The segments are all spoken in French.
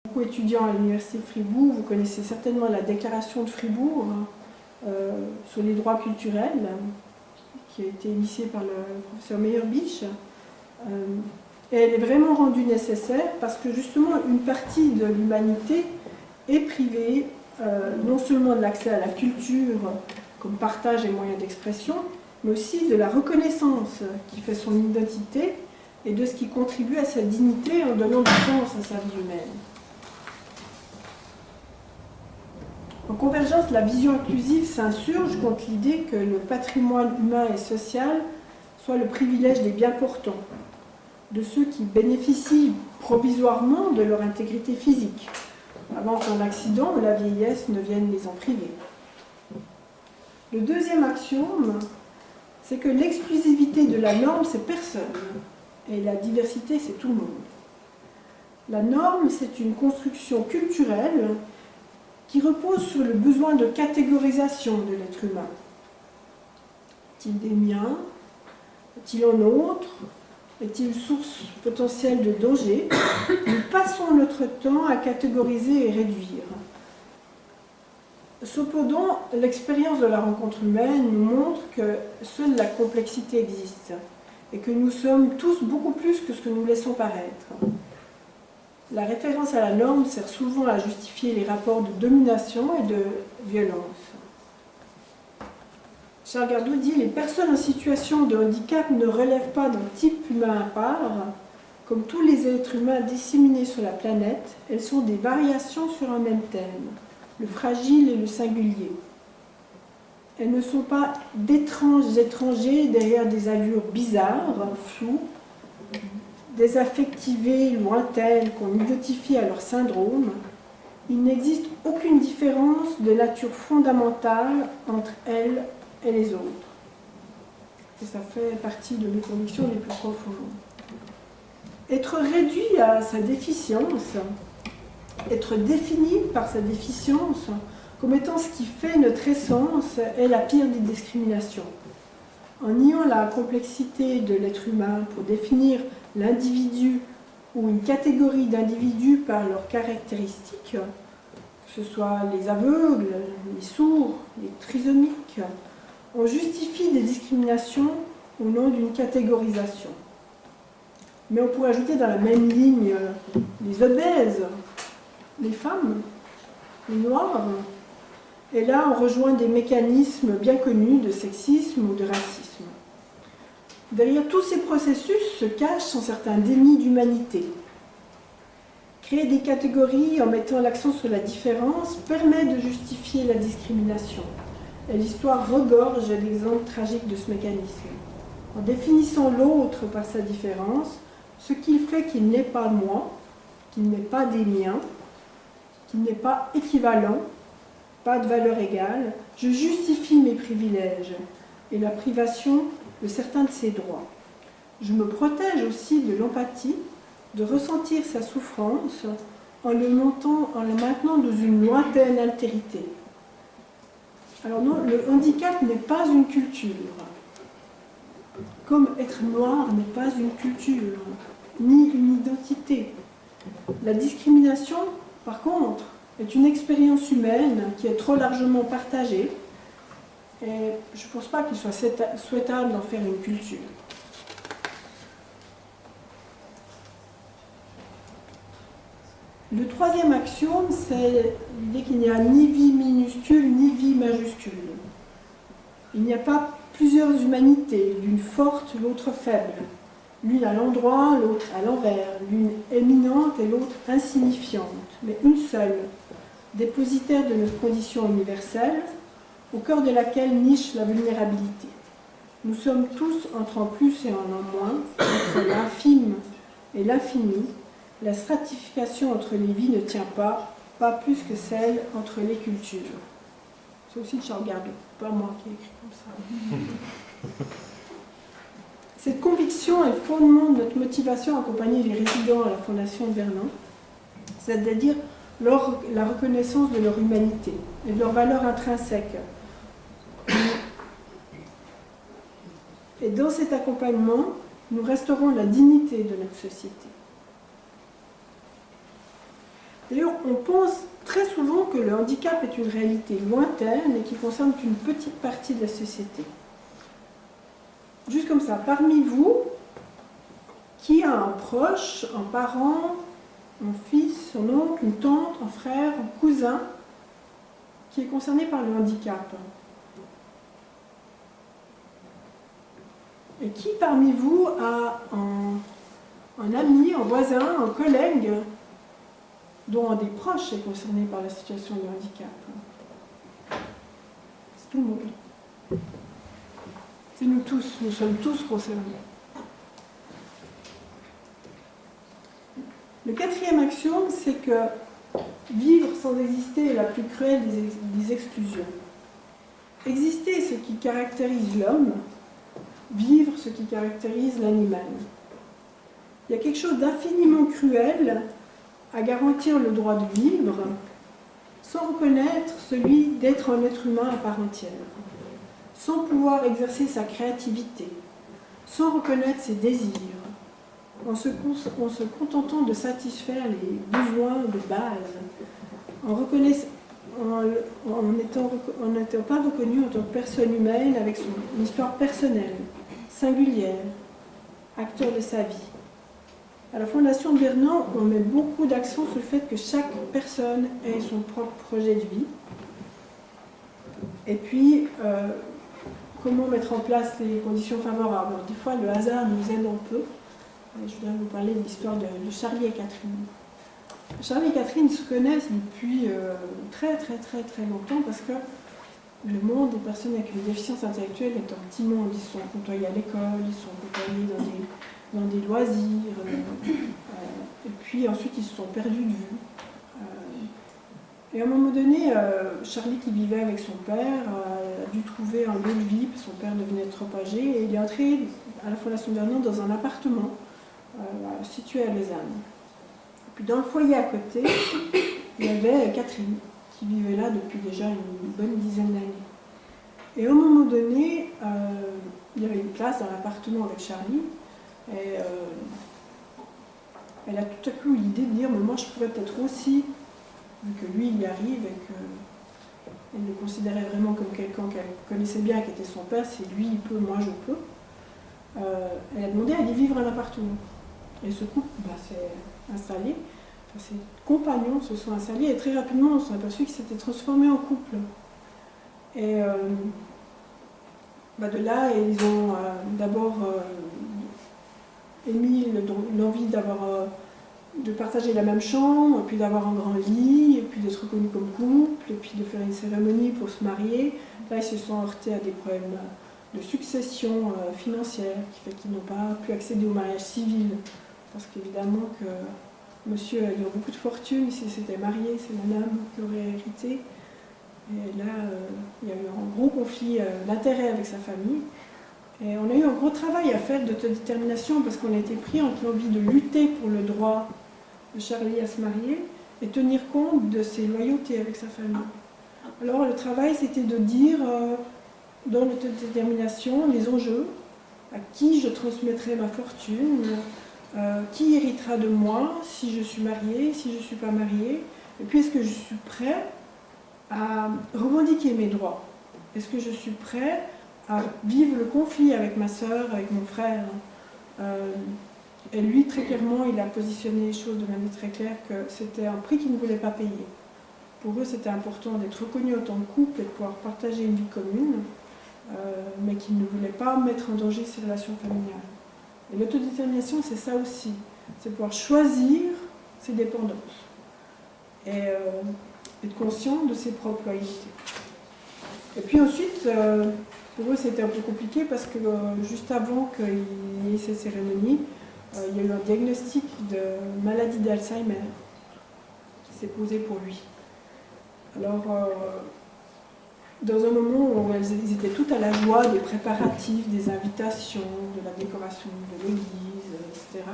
Beaucoup étudiants à l'Université de Fribourg, vous connaissez certainement la déclaration de Fribourg sur les droits culturels, qui a été initiée par le professeur Meyerbeach. Et elle est vraiment rendue nécessaire parce que justement une partie de l'humanité est privée non seulement de l'accès à la culture comme partage et moyen d'expression, mais aussi de la reconnaissance qui fait son identité et de ce qui contribue à sa dignité en donnant du sens à sa vie humaine. En convergence, la vision inclusive s'insurge contre l'idée que le patrimoine humain et social soit le privilège des bien portants, de ceux qui bénéficient provisoirement de leur intégrité physique, avant qu'un accident ou la vieillesse ne vienne les en priver. Le deuxième axiome, c'est que l'exclusivité de la norme, c'est personne, et la diversité, c'est tout le monde. La norme, c'est une construction culturelle qui repose sur le besoin de catégorisation de l'être humain. Est-il des miens? Est-il en autre? Est-il source potentielle de danger? Nous passons notre temps à catégoriser et réduire. Cependant, l'expérience de la rencontre humaine nous montre que seule la complexité existe et que nous sommes tous beaucoup plus que ce que nous laissons paraître. La référence à la norme sert souvent à justifier les rapports de domination et de violence. Charles Gardot dit « Les personnes en situation de handicap ne relèvent pas d'un type humain à part. Comme tous les êtres humains disséminés sur la planète, elles sont des variations sur un même thème, le fragile et le singulier. Elles ne sont pas d'étranges étrangers derrière des allures bizarres, floues, désaffectivées, lointaines, qu'on identifie à leur syndrome. Il n'existe aucune différence de nature fondamentale entre elles et les autres. » Et ça fait partie de mes convictions les plus profondes. Être réduit à sa déficience, être défini par sa déficience comme étant ce qui fait notre essence est la pire des discriminations. En niant la complexité de l'être humain pour définir l'individu ou une catégorie d'individus par leurs caractéristiques, que ce soit les aveugles, les sourds, les trisomiques, on justifie des discriminations au nom d'une catégorisation. Mais on pourrait ajouter dans la même ligne les obèses, les femmes, les noirs, et là on rejoint des mécanismes bien connus de sexisme ou de racisme. Derrière tous ces processus se cache un certain déni d'humanité. Créer des catégories en mettant l'accent sur la différence permet de justifier la discrimination. Et l'histoire regorge d'exemples tragiques de ce mécanisme. En définissant l'autre par sa différence, ce qu'il fait qu'il n'est pas moi, qu'il n'est pas des miens, qu'il n'est pas équivalent, pas de valeur égale, je justifie mes privilèges et la privation de certains de ses droits. Je me protège aussi de l'empathie, de ressentir sa souffrance en le maintenant dans une lointaine altérité. Alors non, le handicap n'est pas une culture, comme être noir n'est pas une culture, ni une identité. La discrimination, par contre, est une expérience humaine qui est trop largement partagée, et je ne pense pas qu'il soit souhaitable d'en faire une culture. Le troisième axiome, c'est l'idée qu'il n'y a ni vie minuscule, ni vie majuscule. Il n'y a pas plusieurs humanités, l'une forte, l'autre faible, l'une à l'endroit, l'autre à l'envers, l'une éminente et l'autre insignifiante, mais une seule, dépositaire de notre condition universelle, au cœur de laquelle niche la vulnérabilité. Nous sommes tous entre en plus et en moins, entre l'infime et l'infini. La stratification entre les vies ne tient pas plus que celle entre les cultures. C'est aussi de Charles Gardot, pas moi qui ai écrit comme ça. Cette conviction est le fondement de notre motivation à accompagner les résidents à la Fondation de Berlin, c'est-à-dire la reconnaissance de leur humanité et de leur valeur intrinsèque. Et dans cet accompagnement, nous restaurons la dignité de notre société. D'ailleurs, on pense très souvent que le handicap est une réalité lointaine et qui concerne qu'une petite partie de la société. Juste comme ça, parmi vous, qui a un proche, un parent, un fils, un oncle, une tante, un frère, un cousin qui est concerné par le handicap? Et qui parmi vous a un ami, un voisin, un collègue dont un des proches est concerné par la situation de handicap? C'est tout le monde. C'est nous tous, nous sommes tous concernés. Le quatrième axiome, c'est que vivre sans exister est la plus cruelle des exclusions. Exister est ce qui caractérise l'homme, vivre ce qui caractérise l'animal. Il y a quelque chose d'infiniment cruel à garantir le droit de vivre sans reconnaître celui d'être un être humain à part entière, sans pouvoir exercer sa créativité, sans reconnaître ses désirs, en se contentant de satisfaire les besoins de base, en n'étant pas reconnu en tant que personne humaine avec son histoire personnelle, singulière, acteur de sa vie. À la Fondation Bernan, on met beaucoup d'accent sur le fait que chaque personne ait son propre projet de vie. Et puis, comment mettre en place les conditions favorables. Alors, des fois, le hasard nous aide un peu. Je voudrais vous parler de l'histoire de Charlie et Catherine. Charlie et Catherine se connaissent depuis très longtemps parce que le monde des personnes avec une déficience intellectuelle est un petit monde. Ils se sont côtoyés à l'école, ils se sont côtoyés dans des loisirs, et puis ensuite ils se sont perdus de vue. Et à un moment donné, Charlie, qui vivait avec son père, a dû trouver un lieu de vie, parce que son père devenait trop âgé, et il est entré à la Fondation Bernan dans un appartement situé à Lausanne. Et puis dans le foyer à côté, il y avait Catherine, qui vivait là depuis déjà une bonne dizaine d'années. Et à un moment donné, il y avait une place dans l'appartement avec Charlie, et elle a tout à coup eu l'idée de dire, mais moi je pourrais peut-être aussi, vu que lui il y arrive et qu'elle le considérait vraiment comme quelqu'un qu'elle connaissait bien, qui était son père, si lui il peut, moi je peux. Elle a demandé à aller vivre à l'appartement. Et ce couple s'est installé, ses compagnons se sont installés, et très rapidement on s'est aperçu qu'ils s'étaient transformés en couple. Et de là, ils ont d'abord émis l'envie de partager la même chambre, puis d'avoir un grand lit, et puis d'être reconnus comme couple, et puis de faire une cérémonie pour se marier. Là, ils se sont heurtés à des problèmes de succession financière, qui fait qu'ils n'ont pas pu accéder au mariage civil, parce qu'évidemment que monsieur ayant beaucoup de fortune, s'il s'était marié, c'est madame qui aurait hérité. Et là, il y a eu un gros conflit d'intérêts avec sa famille. Et on a eu un gros travail à faire d'autodétermination parce qu'on a été pris entre l'envie de lutter pour le droit de Charlie à se marier et tenir compte de ses loyautés avec sa famille. Alors le travail, c'était de dire dans l'autodétermination les enjeux, à qui je transmettrai ma fortune, qui héritera de moi si je suis mariée, si je ne suis pas mariée, et puis est-ce que je suis prêt à revendiquer mes droits? Est-ce que je suis prêt à vivre le conflit avec ma sœur, avec mon frère? Et lui, très clairement, il a positionné les choses de manière très claire que c'était un prix qu'il ne voulait pas payer. Pour eux, c'était important d'être reconnu en tant que couple et de pouvoir partager une vie commune, mais qu'ils ne voulaient pas mettre en danger ses relations familiales. Et l'autodétermination, c'est ça aussi. C'est pouvoir choisir ses dépendances. Et être conscient de ses propres loyautés. Et puis ensuite, pour eux c'était un peu compliqué parce que juste avant qu'il y ait cette cérémonie, il y a eu un diagnostic de maladie d'Alzheimer qui s'est posé pour lui. Alors, dans un moment où ils étaient tout à la joie des préparatifs, des invitations, de la décoration de l'église, etc.,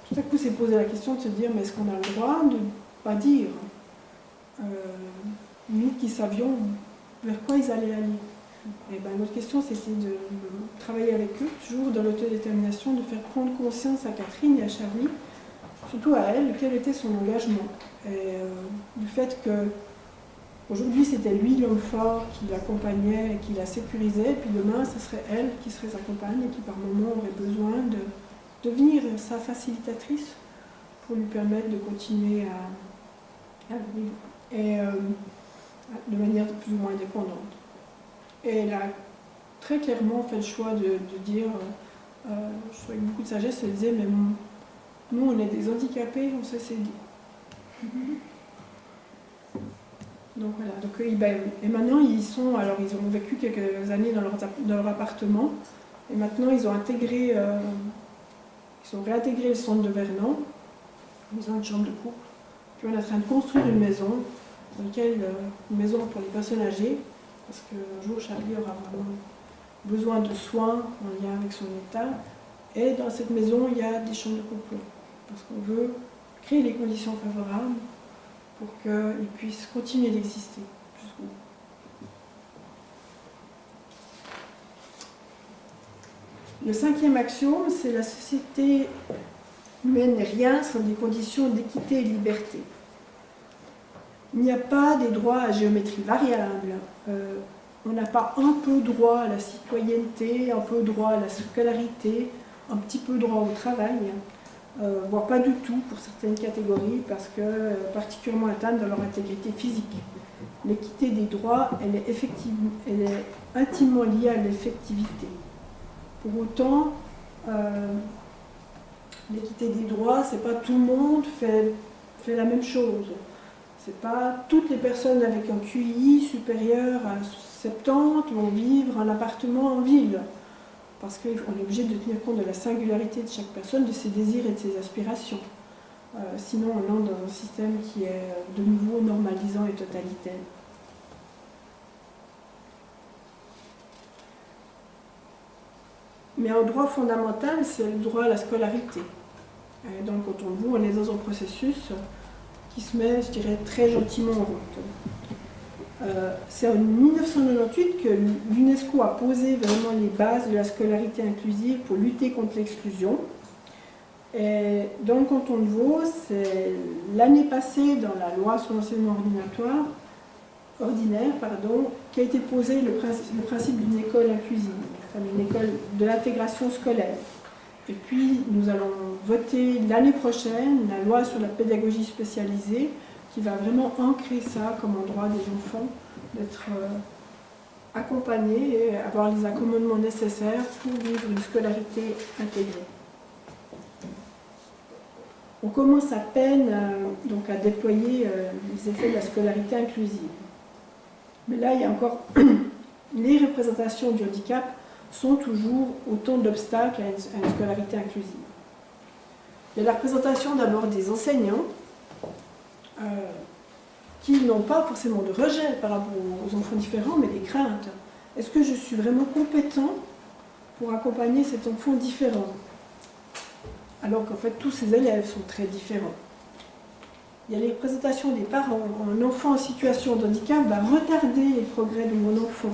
tout à coup s'est posé la question de se dire, mais est-ce qu'on a le droit de ne pas dire, nous qui savions vers quoi ils allaient aller? Et notre question, c'était de travailler avec eux, toujours dans l'autodétermination, de faire prendre conscience à Catherine et à Charlie surtout à elle, quel était son engagement. Et du fait que aujourd'hui c'était lui l'homme fort qui l'accompagnait et qui la sécurisait, et puis demain ce serait elle qui serait sa compagne et qui par moment aurait besoin de devenir sa facilitatrice pour lui permettre de continuer à vivre, et de manière plus ou moins indépendante. Et elle a très clairement fait le choix de dire, je trouve avec beaucoup de sagesse, elle disait, mais nous on est des handicapés, on sait s'aider. Donc voilà, donc, et maintenant ils sont, alors ils ont vécu quelques années dans leur appartement, et maintenant ils ont intégré, ils ont réintégré le centre de Vernon, ils ont une chambre de couple, puis on est en train de construire une maison, dans laquelle, une maison pour les personnes âgées, parce qu'un jour Charlie aura vraiment besoin de soins en lien avec son état, et dans cette maison il y a des chambres de couple, parce qu'on veut créer les conditions favorables pour qu'ils puissent continuer d'exister jusqu'au bout. Le 5e axiome, c'est la société humaine n'est rien sans des conditions d'équité et de liberté. Il n'y a pas des droits à géométrie variable. On n'a pas un peu droit à la citoyenneté, un peu droit à la scolarité, un petit peu droit au travail, voire pas du tout pour certaines catégories, parce que particulièrement atteintes dans leur intégrité physique. L'équité des droits, elle est intimement liée à l'effectivité. Pour autant, l'équité des droits, c'est pas tout le monde fait la même chose. C'est pas toutes les personnes avec un QI supérieur à 70 vont vivre en appartement en ville. Parce qu'on est obligé de tenir compte de la singularité de chaque personne, de ses désirs et de ses aspirations. Sinon, on entre dans un système qui est de nouveau normalisant et totalitaire. Mais un droit fondamental, c'est le droit à la scolarité. Et donc, quand on voit, on est dans un processus qui se met, je dirais, très gentiment en route. C'est en 1998 que l'UNESCO a posé vraiment les bases de la scolarité inclusive pour lutter contre l'exclusion. Et dans le canton de Vaud, c'est l'année passée, dans la loi sur l'enseignement ordinaire, qui a été posé le principe d'une école inclusive, enfin une école de l'intégration scolaire. Et puis, nous allons voter l'année prochaine la loi sur la pédagogie spécialisée, qui va vraiment ancrer ça comme un droit des enfants d'être accompagnés et avoir les accommodements nécessaires pour vivre une scolarité intégrée. On commence à peine donc à déployer les effets de la scolarité inclusive. Mais là, il y a encore les représentations du handicap sont toujours autant d'obstacles à une scolarité inclusive. Il y a la représentation d'abord des enseignants qui n'ont pas forcément de rejet par rapport aux enfants différents, mais des craintes. Est-ce que je suis vraiment compétent pour accompagner cet enfant différent? Alors qu'en fait, tous ces élèves sont très différents. Il y a les représentations des parents. Un enfant en situation de handicap va retarder les progrès de mon enfant.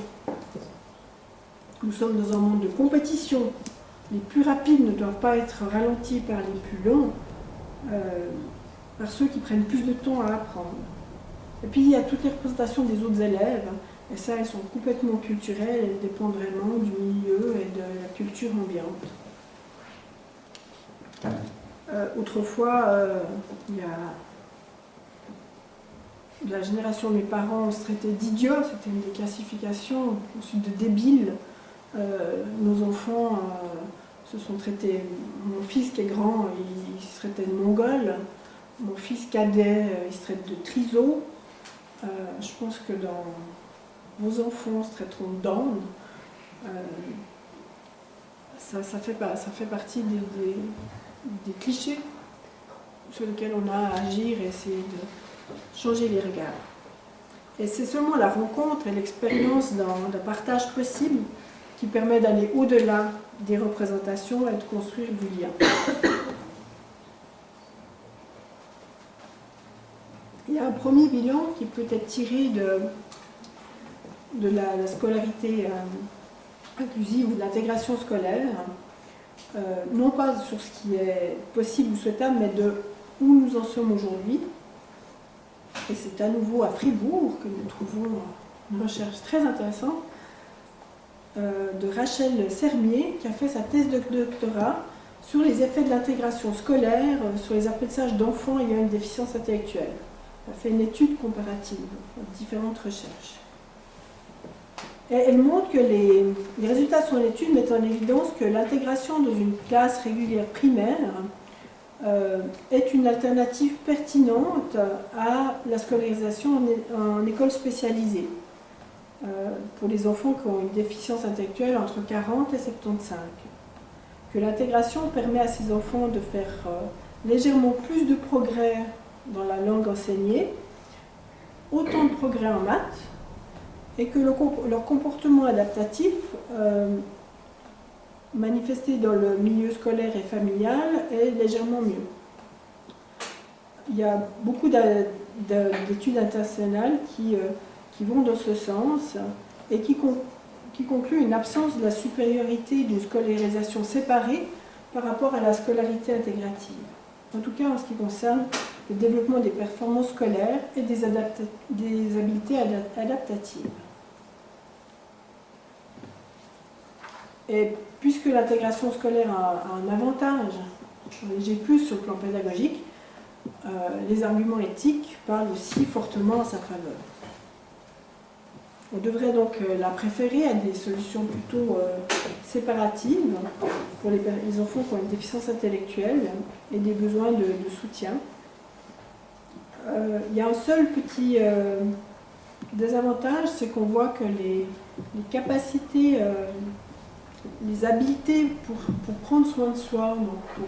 Nous sommes dans un monde de compétition. Les plus rapides ne doivent pas être ralentis par les plus lents, par ceux qui prennent plus de temps à apprendre. Et puis il y a toutes les représentations des autres élèves, et ça, elles sont complètement culturelles, elles dépendent vraiment du milieu et de la culture ambiante. Autrefois, il y a de la génération de mes parents, on se traitait d'idiots, c'était une des classifications, ensuite de débiles. Nos enfants se sont traités, mon fils qui est grand, il se traitait de mongol, mon fils cadet, il se traite de triso. Je pense que dans vos enfants se traiteront d'âne. Ça fait partie des clichés sur lesquels on a à agir et essayer de changer les regards. Et c'est seulement la rencontre et l'expérience d'un partage possible qui permet d'aller au-delà des représentations et de construire du lien. Il y a un premier bilan qui peut être tiré de la scolarité inclusive ou de l'intégration scolaire, non pas sur ce qui est possible ou souhaitable, mais de où nous en sommes aujourd'hui. Et c'est à nouveau à Fribourg que nous trouvons une recherche très intéressante de Rachel Sermier, qui a fait sa thèse de doctorat sur les effets de l'intégration scolaire sur les apprentissages d'enfants ayant une déficience intellectuelle. Elle a fait une étude comparative de différentes recherches. Et elle montre que les résultats de son étude mettent en évidence que l'intégration dans une classe régulière primaire est une alternative pertinente à la scolarisation en école spécialisée pour les enfants qui ont une déficience intellectuelle entre 40 et 75. Que l'intégration permet à ces enfants de faire légèrement plus de progrès dans la langue enseignée, autant de progrès en maths, et que leur comportement adaptatif manifesté dans le milieu scolaire et familial est légèrement mieux. Il y a beaucoup d'études internationales qui vont dans ce sens et qui concluent une absence de la supériorité d'une scolarisation séparée par rapport à la scolarité intégrative. En tout cas en ce qui concerne le développement des performances scolaires et des habiletés adaptatives. Et puisque l'intégration scolaire a un avantage léger plus sur le plan pédagogique, les arguments éthiques parlent aussi fortement en sa faveur. On devrait donc la préférer à des solutions plutôt séparatives pour les enfants qui ont une déficience intellectuelle et des besoins de soutien. Il y a un seul petit désavantage, c'est qu'on voit que les capacités, les habiletés pour prendre soin de soi, donc pour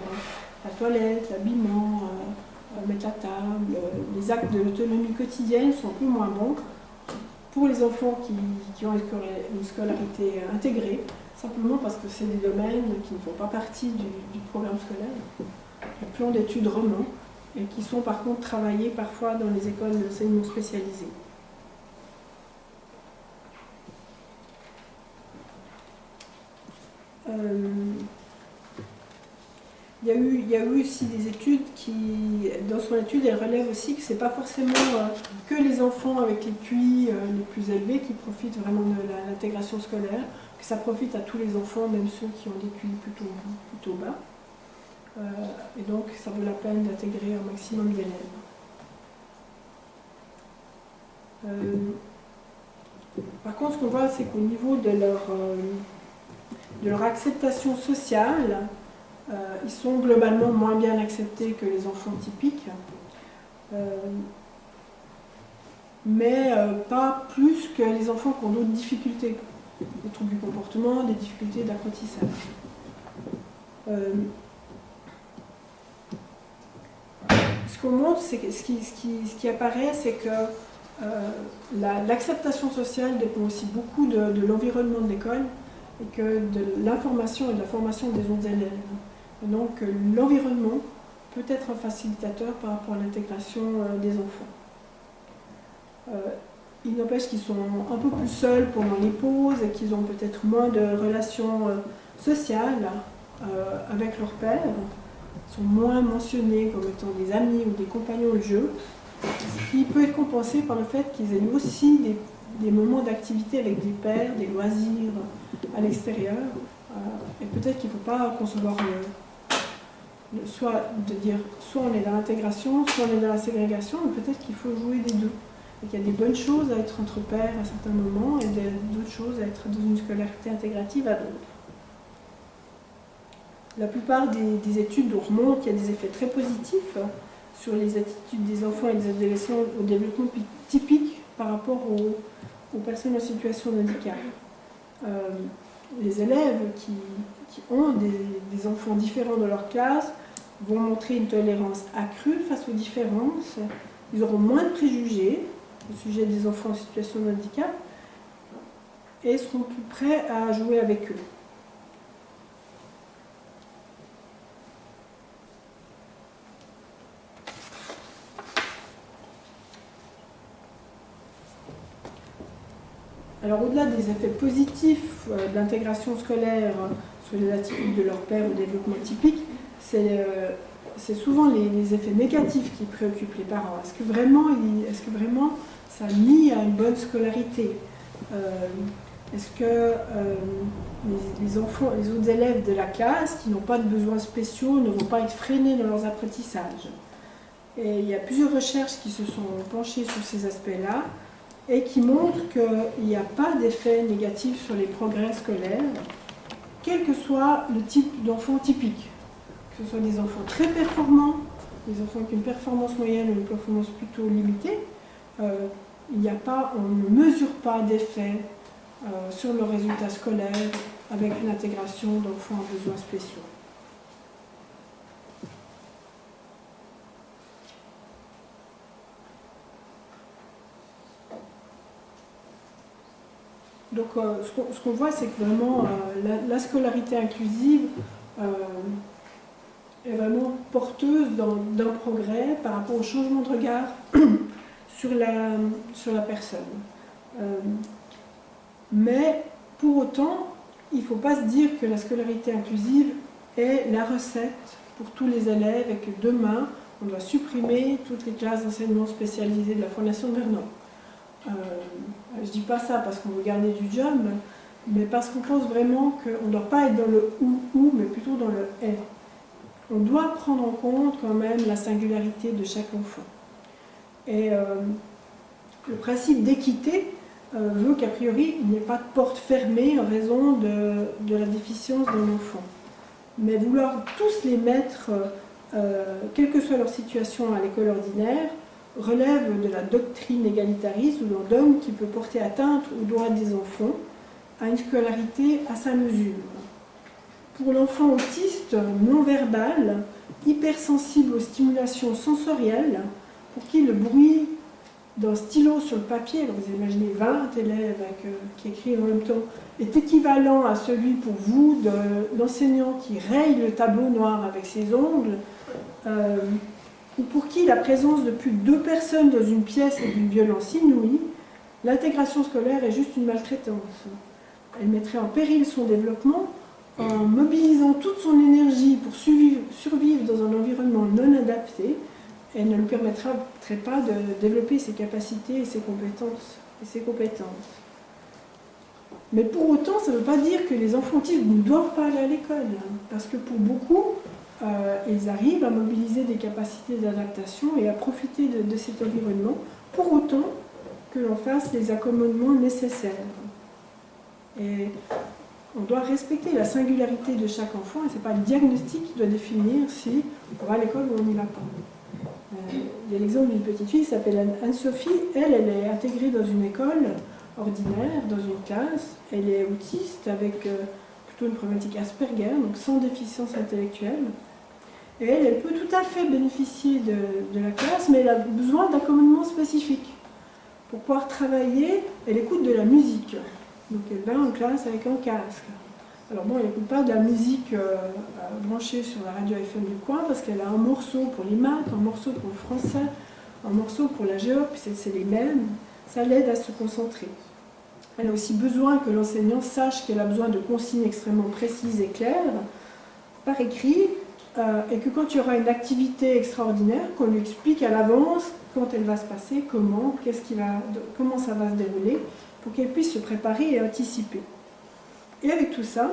la toilette, l'habillement, mettre la table, les actes de l'autonomie quotidienne sont un peu moins bons pour les enfants qui ont une scolarité intégrée, simplement parce que c'est des domaines qui ne font pas partie du programme scolaire, du plan d'études roman, et qui sont par contre travaillés parfois dans les écoles d'enseignement spécialisées. Il y a eu aussi des études qui, dans son étude, elle relève aussi que ce n'est pas forcément que les enfants avec les QI les plus élevés qui profitent vraiment de l'intégration scolaire, que ça profite à tous les enfants, même ceux qui ont des QI plutôt bas. Et donc, ça vaut la peine d'intégrer un maximum d'élèves. Par contre, ce qu'on voit, c'est qu'au niveau de leur acceptation sociale, ils sont globalement moins bien acceptés que les enfants typiques, mais pas plus que les enfants qui ont d'autres difficultés, des troubles du comportement, des difficultés d'apprentissage. Ce qu'on montre, c'est que ce qui apparaît, c'est que l'acceptation sociale dépend aussi beaucoup de l'environnement de l'école et que de l'information et de la formation des autres élèves. Et donc l'environnement peut être un facilitateur par rapport à l'intégration des enfants. Il n'empêche qu'ils sont un peu plus seuls pendant les pauses et qu'ils ont peut-être moins de relations sociales avec leurs pairs, sont moins mentionnés comme étant des amis ou des compagnons de jeu, ce qui peut être compensé par le fait qu'ils aient aussi des moments d'activité avec des pairs, des loisirs à l'extérieur. Et peut-être qu'il ne faut pas concevoir soit on est dans l'intégration, soit on est dans la ségrégation, mais peut-être qu'il faut jouer des deux. Et qu'il y a des bonnes choses à être entre pairs à certains moments et d'autres choses à être dans une scolarité intégrative à d'autres. La plupart des études remontent qu'il y a des effets très positifs sur les attitudes des enfants et des adolescents au développement typique par rapport aux personnes en situation de handicap. Les élèves qui ont des enfants différents dans leur classe vont montrer une tolérance accrue face aux différences, ils auront moins de préjugés au sujet des enfants en situation de handicap et seront plus prêts à jouer avec eux. Alors au-delà des effets positifs de l'intégration scolaire sur les attitudes de leurs pairs au développement typique, c'est c'est souvent les effets négatifs qui préoccupent les parents. Est-ce que vraiment ça nuit à une bonne scolarité? Est-ce que les enfants, les autres élèves de la classe qui n'ont pas de besoins spéciaux ne vont pas être freinés dans leurs apprentissages? Et il y a plusieurs recherches qui se sont penchées sur ces aspects-là et qui montrent qu'il n'y a pas d'effet négatif sur les progrès scolaires, quel que soit le type d'enfant typique. Que ce soit des enfants très performants, des enfants qui ont une performance moyenne ou une performance plutôt limitée, on ne mesure pas d'effet sur le résultat scolaire avec une intégration d'enfants à besoins spéciaux. Donc ce qu'on voit, c'est que vraiment la scolarité inclusive est vraiment porteuse d'un progrès par rapport au changement de regard sur la personne. Mais pour autant, il ne faut pas se dire que la scolarité inclusive est la recette pour tous les élèves et que demain, on doit supprimer toutes les classes d'enseignement spécialisées de la Fondation Bernon. Je ne dis pas ça parce qu'on veut garder du job, mais parce qu'on pense vraiment qu'on ne doit pas être dans le ou, mais plutôt dans le et. On doit prendre en compte quand même la singularité de chaque enfant. Et le principe d'équité veut qu'a priori, il n'y ait pas de porte fermée en raison de la déficience d'un enfant. Mais vouloir tous les mettre, quelle que soit leur situation à l'école ordinaire, relève de la doctrine égalitariste ou d'un dogme qui peut porter atteinte aux droits des enfants à une scolarité à sa mesure. Pour l'enfant autiste non-verbal, hypersensible aux stimulations sensorielles, pour qui le bruit d'un stylo sur le papier, alors vous imaginez 20 élèves qui écrivent en même temps, est équivalent à celui pour vous de l'enseignant qui raye le tableau noir avec ses ongles, ou pour qui la présence de plus de 2 personnes dans une pièce est d'une violence inouïe, l'intégration scolaire est juste une maltraitance. Elle mettrait en péril son développement en mobilisant toute son énergie pour survivre dans un environnement non adapté, elle ne lui permettrait pas de développer ses capacités et ses compétences. Mais pour autant, ça ne veut pas dire que les enfants autistes ne doivent pas aller à l'école, parce que pour beaucoup, ils arrivent à mobiliser des capacités d'adaptation et à profiter de cet environnement, pour autant que l'on fasse les accommodements nécessaires. Et on doit respecter la singularité de chaque enfant, et ce n'est pas le diagnostic qui doit définir si on va à l'école ou on n'y va pas. Il y a l'exemple d'une petite fille qui s'appelle Anne-Sophie. Elle est intégrée dans une école ordinaire, dans une classe. Elle est autiste avec plutôt une problématique Asperger, donc sans déficience intellectuelle. Et elle peut tout à fait bénéficier de la classe, mais elle a besoin d'accommodements spécifiques. Pour pouvoir travailler, elle écoute de la musique. Donc elle va en classe avec un casque. Alors bon, elle n'écoute pas de la musique branchée sur la radio FM du coin, parce qu'elle a un morceau pour les maths, un morceau pour le français, un morceau pour la géo, puis c'est les mêmes. Ça l'aide à se concentrer. Elle a aussi besoin que l'enseignant sache qu'elle a besoin de consignes extrêmement précises et claires, par écrit, et que quand il y aura une activité extraordinaire, qu'on lui explique à l'avance quand elle va se passer, comment ça va se dérouler, pour qu'elle puisse se préparer et anticiper. Et avec tout ça,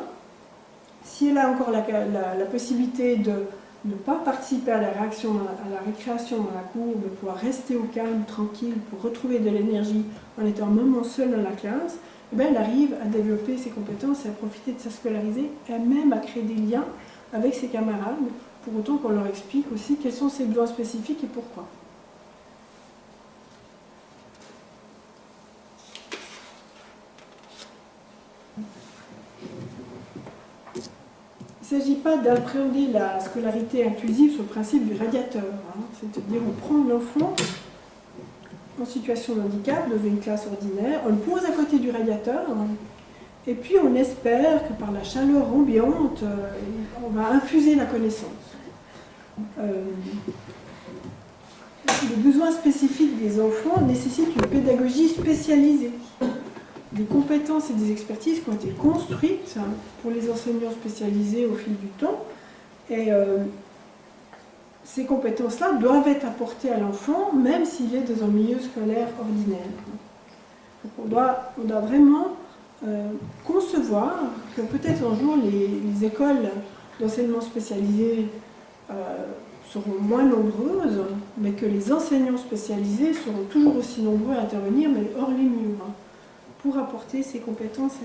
si elle a encore la possibilité de ne pas participer à la récréation dans la cour, de pouvoir rester au calme, tranquille, pour retrouver de l'énergie en étant un moment seule dans la classe, eh bien, elle arrive à développer ses compétences et à profiter de sa scolarité, et même à créer des liens avec ses camarades, pour autant qu'on leur explique aussi quels sont ses besoins spécifiques et pourquoi. Il ne s'agit pas d'appréhender la scolarité inclusive sur le principe du radiateur, c'est-à-dire on prend l'enfant en situation de handicap dans une classe ordinaire, on le pose à côté du radiateur, et puis on espère que par la chaleur ambiante, on va infuser la connaissance. Les besoins spécifiques des enfants nécessitent une pédagogie spécialisée. Des compétences et des expertises qui ont été construites pour les enseignants spécialisés au fil du temps. Et ces compétences-là doivent être apportées à l'enfant, même s'il est dans un milieu scolaire ordinaire. Donc on doit vraiment concevoir que peut-être un jour les écoles d'enseignement spécialisé seront moins nombreuses, mais que les enseignants spécialisés seront toujours aussi nombreux à intervenir, mais hors les murs, pour apporter ces compétences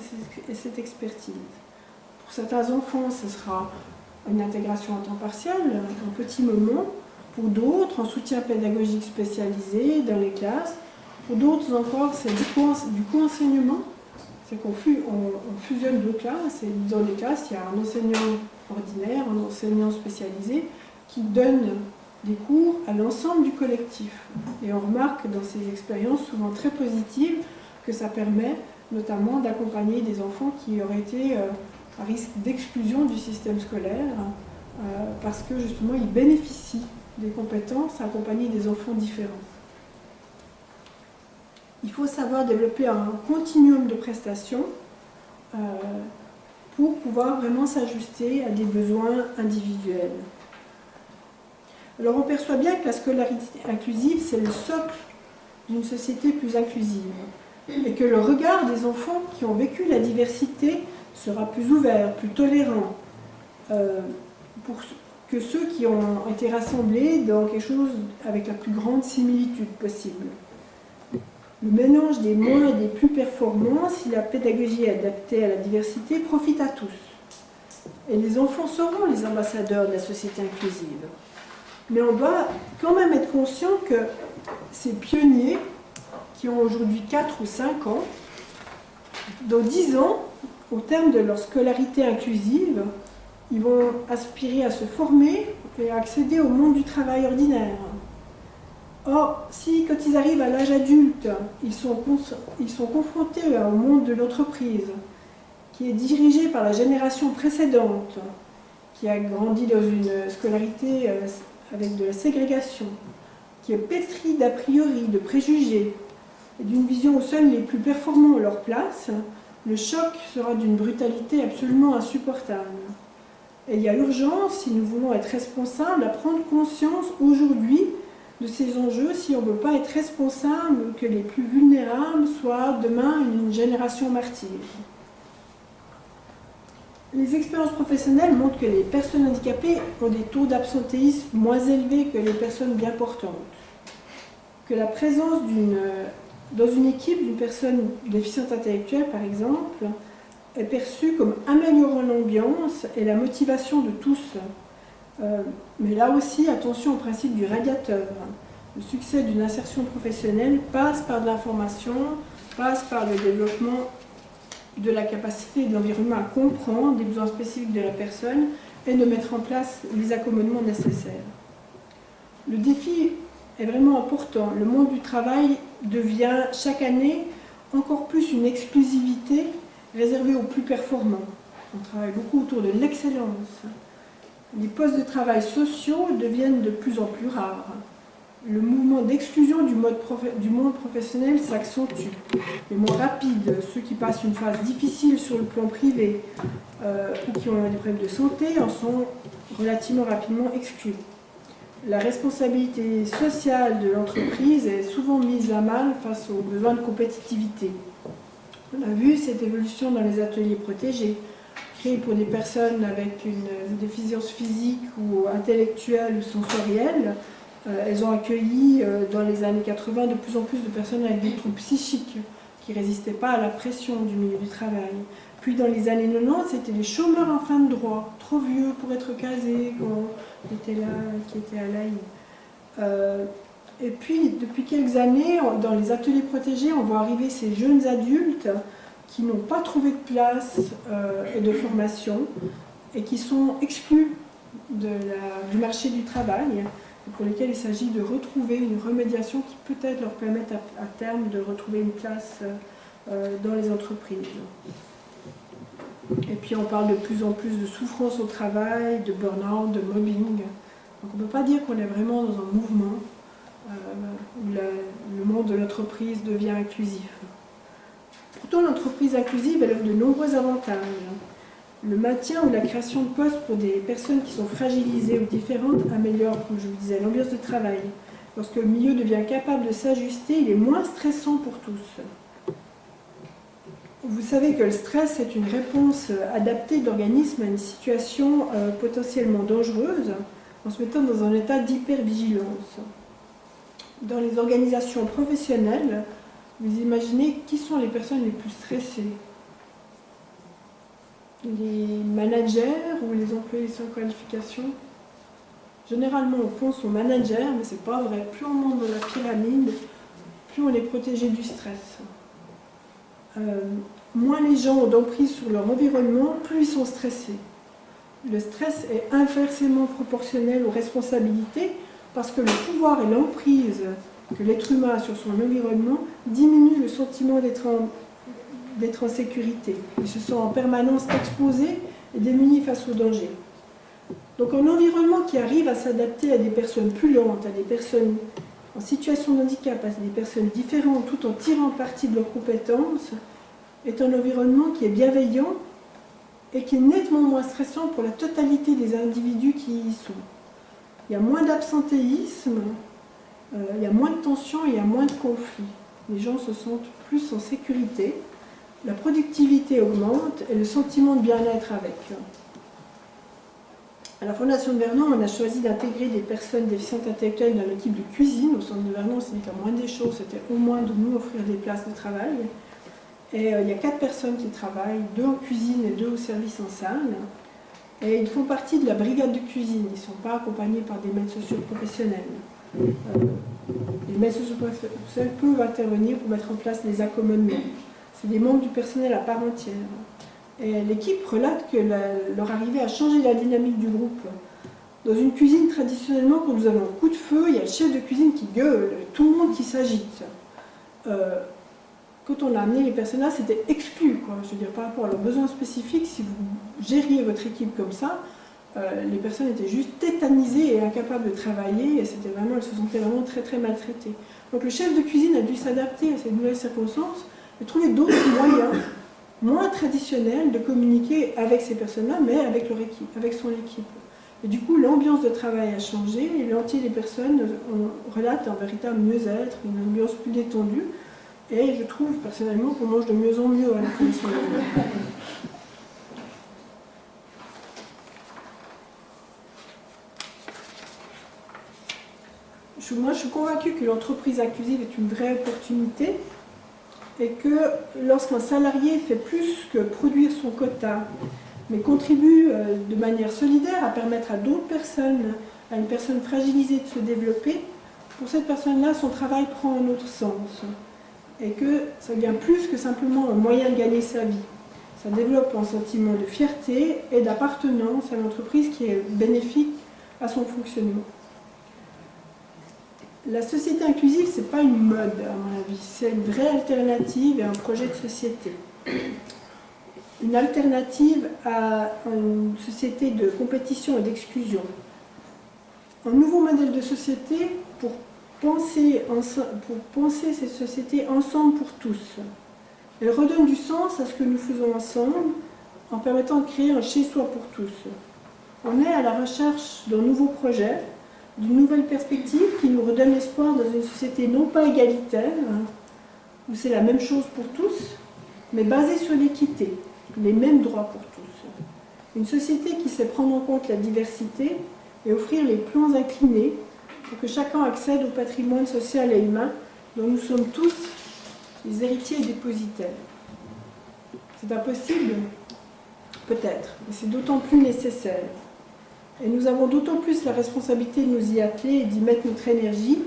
et cette expertise. Pour certains enfants, ce sera une intégration à temps partiel, un petit moment. Pour d'autres, un soutien pédagogique spécialisé dans les classes. Pour d'autres encore, c'est du co-enseignement. C'est qu'on fusionne deux classes, et dans les classes, il y a un enseignant ordinaire, un enseignant spécialisé, qui donne des cours à l'ensemble du collectif. Et on remarque dans ces expériences souvent très positives que ça permet notamment d'accompagner des enfants qui auraient été à risque d'exclusion du système scolaire, parce que justement ils bénéficient des compétences à accompagner des enfants différents. Il faut savoir développer un continuum de prestations pour pouvoir vraiment s'ajuster à des besoins individuels. Alors on perçoit bien que la scolarité inclusive, c'est le socle d'une société plus inclusive, et que le regard des enfants qui ont vécu la diversité sera plus ouvert, plus tolérant, que ceux qui ont été rassemblés dans quelque chose avec la plus grande similitude possible. Le mélange des moins et des plus performants, si la pédagogie est adaptée à la diversité, profite à tous. Et les enfants seront les ambassadeurs de la société inclusive. Mais on doit quand même être conscient que ces pionniers, qui ont aujourd'hui 4 ou 5 ans, dans 10 ans, au terme de leur scolarité inclusive, ils vont aspirer à se former et à accéder au monde du travail ordinaire. Or, si quand ils arrivent à l'âge adulte, ils sont confrontés au monde de l'entreprise, qui est dirigé par la génération précédente, qui a grandi dans une scolarité avec de la ségrégation, qui est pétrie d'a priori, de préjugés, et d'une vision où seuls les plus performants ont leur place, le choc sera d'une brutalité absolument insupportable. Et il y a urgence, si nous voulons être responsables, à prendre conscience aujourd'hui de ces enjeux, si on ne veut pas être responsable que les plus vulnérables soient demain une génération martyre. Les expériences professionnelles montrent que les personnes handicapées ont des taux d'absentéisme moins élevés que les personnes bien portantes, que la présence dans une équipe d'une personne déficiente intellectuelle, par exemple, est perçue comme améliorant l'ambiance et la motivation de tous. Mais là aussi, attention au principe du radiateur. Le succès d'une insertion professionnelle passe par de l'information, passe par le développement de la capacité de l'environnement à comprendre les besoins spécifiques de la personne et de mettre en place les accommodements nécessaires. Le défi est vraiment important. Le monde du travail devient chaque année encore plus une exclusivité réservée aux plus performants. On travaille beaucoup autour de l'excellence. Les postes de travail sociaux deviennent de plus en plus rares. Le mouvement d'exclusion du monde professionnel s'accentue. Les moins rapides, ceux qui passent une phase difficile sur le plan privé ou qui ont des problèmes de santé, en sont relativement rapidement exclus. La responsabilité sociale de l'entreprise est souvent mise à mal face aux besoins de compétitivité. On a vu cette évolution dans les ateliers protégés, créés pour des personnes avec une déficience physique ou intellectuelle ou sensorielle. Elles ont accueilli dans les années 80 de plus en plus de personnes avec des troubles psychiques qui ne résistaient pas à la pression du milieu du travail. Puis dans les années 90, c'était les chômeurs en fin de droit, trop vieux pour être casés, qui étaient là, qui étaient à l'AI. Et puis, depuis quelques années, dans les ateliers protégés, on voit arriver ces jeunes adultes qui n'ont pas trouvé de place et de formation et qui sont exclus du marché du travail, et pour lesquels il s'agit de retrouver une remédiation qui peut-être leur permette à terme de retrouver une place dans les entreprises. Et puis on parle de plus en plus de souffrance au travail, de burn-out, de mobbing. Donc on ne peut pas dire qu'on est vraiment dans un mouvement où le monde de l'entreprise devient inclusif. Pourtant l'entreprise inclusive, elle offre de nombreux avantages. Le maintien ou la création de postes pour des personnes qui sont fragilisées ou différentes améliore, comme je vous disais, l'ambiance de travail. Lorsque le milieu devient capable de s'ajuster, il est moins stressant pour tous. Vous savez que le stress est une réponse adaptée de l'organisme à une situation potentiellement dangereuse en se mettant dans un état d'hypervigilance. Dans les organisations professionnelles, vous imaginez qui sont les personnes les plus stressées? Les managers ou les employés sans qualification? Généralement, on pense aux managers, mais c'est pas vrai. Plus on monte dans la pyramide, plus on est protégé du stress. Moins les gens ont d'emprise sur leur environnement, plus ils sont stressés. Le stress est inversement proportionnel aux responsabilités parce que le pouvoir et l'emprise que l'être humain a sur son environnement diminuent le sentiment d'être en sécurité. Il se sent en permanence exposé et démuni face aux dangers. Donc un environnement qui arrive à s'adapter à des personnes plus lentes, à des personnes en situation de handicap, à des personnes différentes, tout en tirant parti de leurs compétences, est un environnement qui est bienveillant et qui est nettement moins stressant pour la totalité des individus qui y sont. Il y a moins d'absentéisme, il y a moins de tensions et il y a moins de conflits. Les gens se sentent plus en sécurité, la productivité augmente et le sentiment de bien-être avec. À la Fondation de Vernon, on a choisi d'intégrer des personnes déficientes intellectuelles dans l'équipe de cuisine. Au centre de Vernon, ce n'est qu'à moins des choses, c'était au moins de nous offrir des places de travail. Et il y a 4 personnes qui travaillent, 2 en cuisine et 2 au service en salle. Et ils font partie de la brigade de cuisine. Ils ne sont pas accompagnés par des maîtres sociaux professionnels. Les maîtres sociaux professionnels peuvent intervenir pour mettre en place les accommodements. C'est des membres du personnel à part entière. Et l'équipe relate que leur arrivée a changé la dynamique du groupe. Dans une cuisine, traditionnellement, quand nous avons un coup de feu, il y a le chef de cuisine qui gueule, tout le monde qui s'agite. Quand on a amené les personnes là, c'était exclu, quoi. Je veux dire, par rapport à leurs besoins spécifiques, si vous gériez votre équipe comme ça, les personnes étaient juste tétanisées et incapables de travailler, et c'était vraiment, elles se sentaient vraiment très très maltraitées. Donc le chef de cuisine a dû s'adapter à ces nouvelles circonstances et trouver d'autres moyens, moins traditionnels, de communiquer avec ces personnes-là, mais avec leur équipe, avec son équipe. Et du coup, l'ambiance de travail a changé, et l'entier des personnes relate un véritable mieux-être, une ambiance plus détendue. Et je trouve personnellement qu'on mange de mieux en mieux à la Fondation de Vernon. Moi, je suis convaincue que l'entreprise inclusive est une vraie opportunité et que lorsqu'un salarié fait plus que produire son quota, mais contribue de manière solidaire à permettre à d'autres personnes, à une personne fragilisée de se développer, pour cette personne-là, son travail prend un autre sens. Et que ça devient plus que simplement un moyen de gagner sa vie. Ça développe un sentiment de fierté et d'appartenance à l'entreprise qui est bénéfique à son fonctionnement. La société inclusive, ce n'est pas une mode, à mon avis, c'est une vraie alternative et un projet de société. Une alternative à une société de compétition et d'exclusion. Un nouveau modèle de société pour penser ces sociétés ensemble pour tous. Elle redonne du sens à ce que nous faisons ensemble en permettant de créer un chez-soi pour tous. On est à la recherche d'un nouveau projet, d'une nouvelle perspective qui nous redonne espoir dans une société non pas égalitaire, où c'est la même chose pour tous, mais basée sur l'équité, les mêmes droits pour tous. Une société qui sait prendre en compte la diversité et offrir les plans inclinés pour que chacun accède au patrimoine social et humain dont nous sommes tous les héritiers et dépositaires. C'est impossible? Peut-être, mais c'est d'autant plus nécessaire. Et nous avons d'autant plus la responsabilité de nous y atteler et d'y mettre notre énergie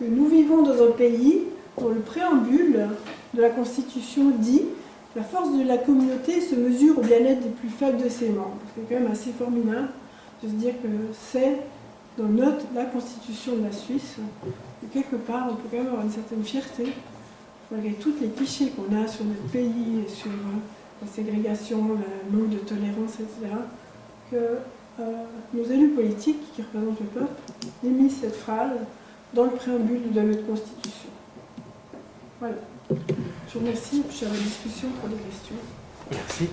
que nous vivons dans un pays dont le préambule de la Constitution dit « La force de la communauté se mesure au bien-être des plus faibles de ses membres ». C'est quand même assez formidable de se dire que c'est dans la Constitution de la Suisse, et quelque part, on peut quand même avoir une certaine fierté, malgré tous les clichés qu'on a sur notre pays, et sur la ségrégation, le manque de tolérance, etc., que nos élus politiques, qui représentent le peuple, aient mis cette phrase dans le préambule de notre Constitution. Voilà. Je vous remercie, je suis à la discussion pour les questions. Merci.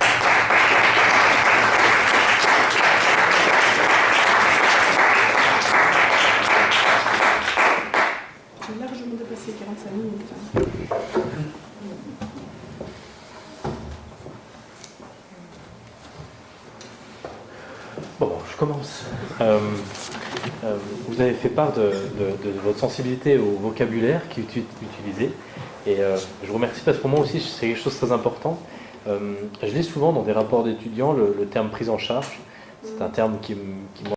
Bon, je commence. Vous avez fait part de votre sensibilité au vocabulaire qui est utilisé. Et je vous remercie parce que pour moi aussi, c'est quelque chose de très important. Je lis souvent dans des rapports d'étudiants le terme prise en charge. C'est un terme qui